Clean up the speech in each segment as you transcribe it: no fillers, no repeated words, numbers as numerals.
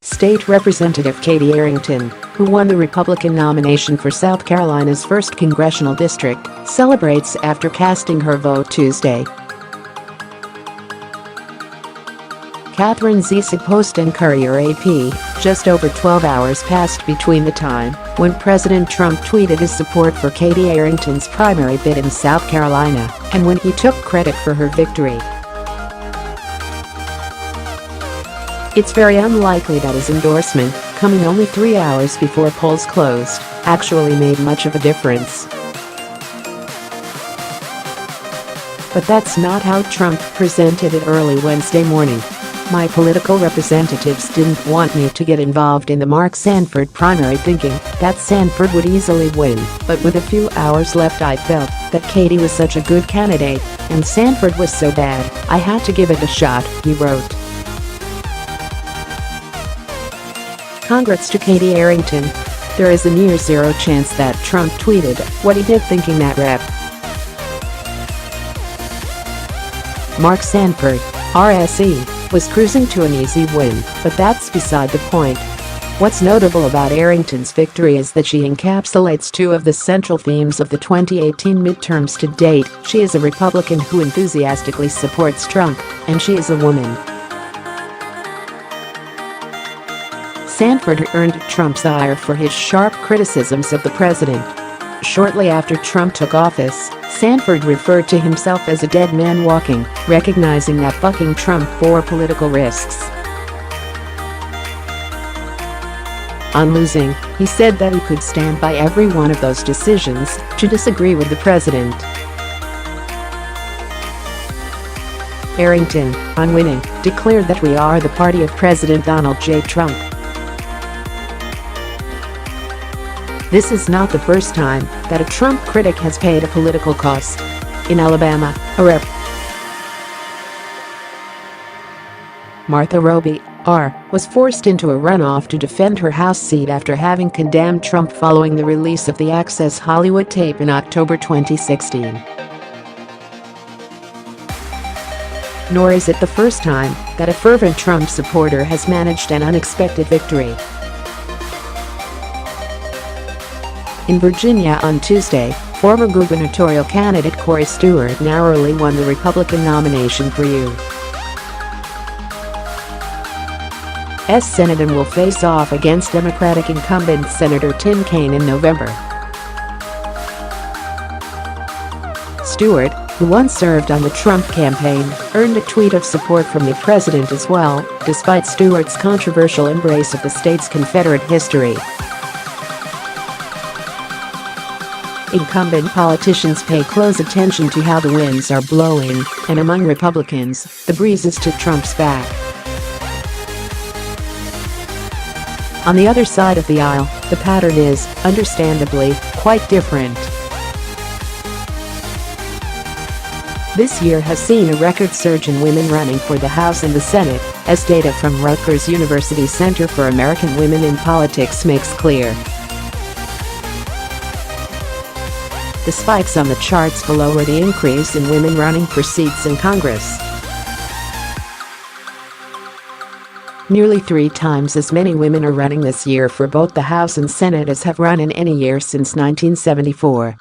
State Representative Katie Arrington, who won the Republican nomination for South Carolina's 1st Congressional District, celebrates after casting her vote Tuesday. Kathryn Ziesig Post and Courier AP, just over 12 hours passed between the time when President Trump tweeted his support for Katie Arrington's primary bid in South Carolina and when he took credit for her victory. It's very unlikely that his endorsement, coming only 3 hours before polls closed, actually made much of a difference. But that's not how Trump presented it early Wednesday morning. My political representatives didn't want me to get involved in the Mark Sanford primary, thinking that Sanford would easily win, but with a few hours left I felt that Katie was such a good candidate and Sanford was so bad, I had to give it a shot, he wrote. Congrats to Katie Arrington. There is a near zero chance that Trump tweeted what he did, thinking that Rep. Mark Sanford, R-S.C, was cruising to an easy win, but that's beside the point. What's notable about Arrington's victory is that she encapsulates two of the central themes of the 2018 midterms to date. She is a Republican who enthusiastically supports Trump, and she is a woman. Sanford earned Trump's ire for his sharp criticisms of the president. Shortly after Trump took office, Sanford referred to himself as a dead man walking, recognizing that bucking Trump bore political risks. On losing, he said that he could stand by every one of those decisions to disagree with the president. Arrington, on winning, declared that we are the party of President Donald J. Trump. This is not the first time that a Trump critic has paid a political cost. In Alabama, a Rep. Roby, R., was forced into a runoff to defend her House seat after having condemned Trump following the release of the Access Hollywood tape in October 2016. Nor is it the first time that a fervent Trump supporter has managed an unexpected victory. In Virginia on Tuesday, former gubernatorial candidate Corey Stewart narrowly won the Republican nomination for U.S. Senate and will face off against Democratic incumbent Senator Tim Kaine in November. Stewart, who once served on the Trump campaign, earned a tweet of support from the president as well, despite Stewart's controversial embrace of the state's Confederate history. Incumbent politicians pay close attention to how the winds are blowing, and among Republicans, the breeze is to Trump's back. On the other side of the aisle, the pattern is, understandably, quite different. This year has seen a record surge in women running for the House and the Senate, as data from Rutgers University Center for American Women in Politics makes clear. The spikes on the charts below are the increase in women running for seats in Congress. Nearly 3 times as many women are running this year for both the House and Senate as have run in any year since 1974.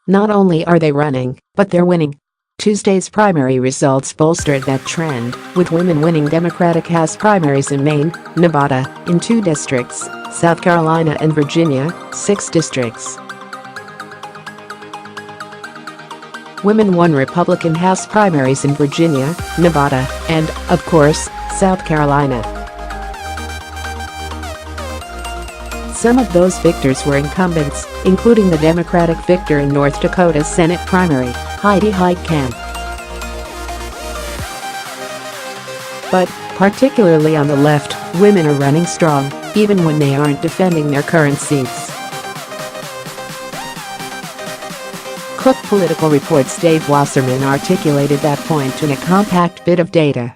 Not only are they running, but they're winning. Tuesday's primary results bolstered that trend, with women winning Democratic House primaries in Maine, Nevada, in 2 districts, South Carolina and Virginia, 6 districts. Women won Republican House primaries in Virginia, Nevada, and, of course, South Carolina. Some of those victors were incumbents, including the Democratic victor in North Dakota's Senate primary, Heidi Heitkamp. But, particularly on the left, women are running strong, even when they aren't defending their current seats. Cook Political Report's Dave Wasserman articulated that point in a compact bit of data.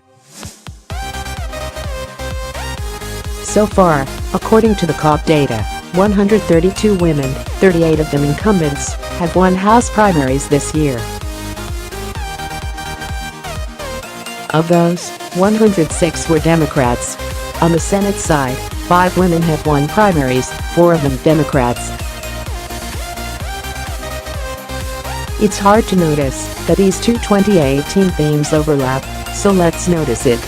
So far, according to the COP data, 132 women, 38 of them incumbents, have won House primaries this year. Of those, 106 were Democrats. On the Senate side, 5 women have won primaries, 4 of them Democrats. It's hard to notice that these two 2018 themes overlap, so let's notice it.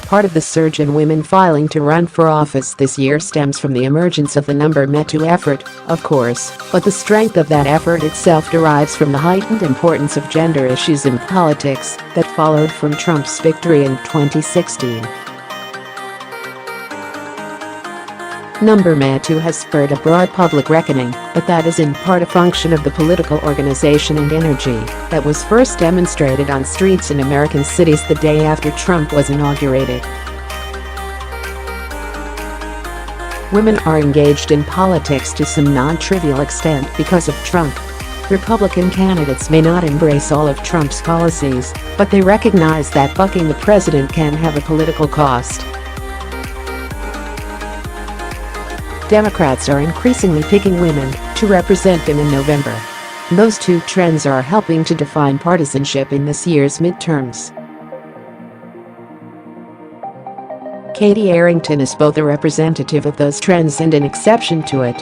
Part of the surge in women filing to run for office this year stems from the emergence of the Number Me Too effort, of course, but the strength of that effort itself derives from the heightened importance of gender issues in politics that followed from Trump's victory in 2016. Number Me Too has spurred a broad public reckoning, but that is in part a function of the political organization and energy that was first demonstrated on streets in American cities the day after Trump was inaugurated. Women are engaged in politics to some non-trivial extent because of Trump. Republican candidates may not embrace all of Trump's policies, but they recognize that bucking the president can have a political cost. Democrats are increasingly picking women to represent them in November. Those two trends are helping to define partisanship in this year's midterms. Katie Arrington is both a representative of those trends and an exception to it.